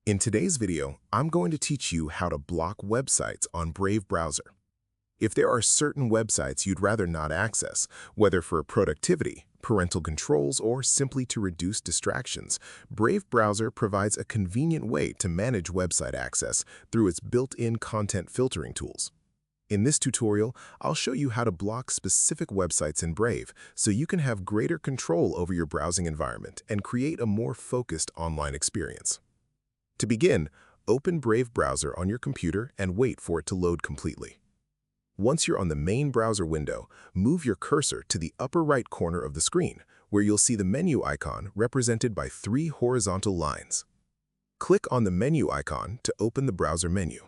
In today's video, I'm going to teach you how to block websites on Brave browser. If there are certain websites you'd rather not access, whether for productivity, parental controls, or simply to reduce distractions, Brave browser provides a convenient way to manage website access through its built-in content filtering tools. In this tutorial, I'll show you how to block specific websites in Brave so you can have greater control over your browsing environment and create a more focused online experience. To begin, open Brave browser on your computer and wait for it to load completely. Once you're on the main browser window, move your cursor to the upper right corner of the screen, where you'll see the menu icon represented by 3 horizontal lines. Click on the menu icon to open the browser menu.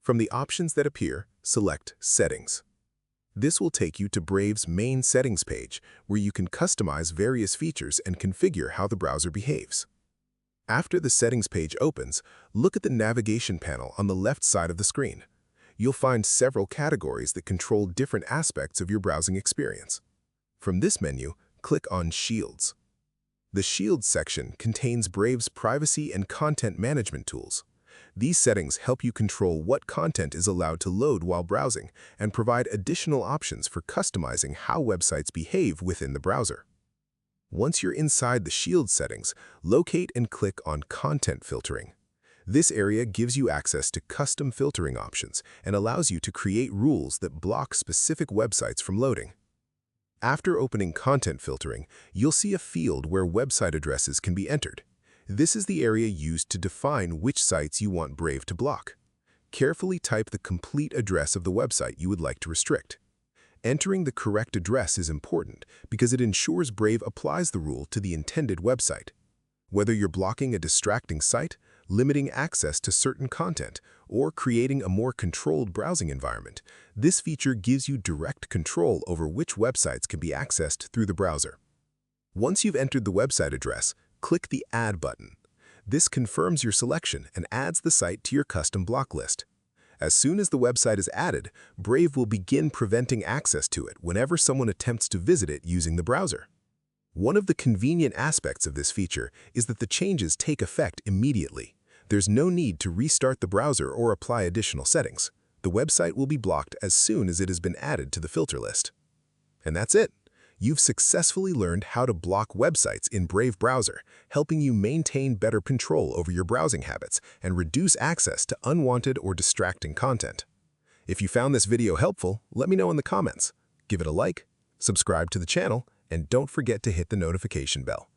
From the options that appear, select Settings. This will take you to Brave's main settings page, where you can customize various features and configure how the browser behaves. After the settings page opens, look at the navigation panel on the left side of the screen. You'll find several categories that control different aspects of your browsing experience. From this menu, click on Shields. The Shields section contains Brave's privacy and content management tools. These settings help you control what content is allowed to load while browsing and provide additional options for customizing how websites behave within the browser. Once you're inside the Shield settings, locate and click on Content Filtering. This area gives you access to custom filtering options and allows you to create rules that block specific websites from loading. After opening Content Filtering, you'll see a field where website addresses can be entered. This is the area used to define which sites you want Brave to block. Carefully type the complete address of the website you would like to restrict. Entering the correct address is important because it ensures Brave applies the rule to the intended website. Whether you're blocking a distracting site, limiting access to certain content, or creating a more controlled browsing environment, this feature gives you direct control over which websites can be accessed through the browser. Once you've entered the website address, click the Add button. This confirms your selection and adds the site to your custom block list. As soon as the website is added, Brave will begin preventing access to it whenever someone attempts to visit it using the browser. One of the convenient aspects of this feature is that the changes take effect immediately. There's no need to restart the browser or apply additional settings. The website will be blocked as soon as it has been added to the filter list. And that's it. You've successfully learned how to block websites in Brave browser, helping you maintain better control over your browsing habits and reduce access to unwanted or distracting content. If you found this video helpful, let me know in the comments. Give it a like, subscribe to the channel, and don't forget to hit the notification bell.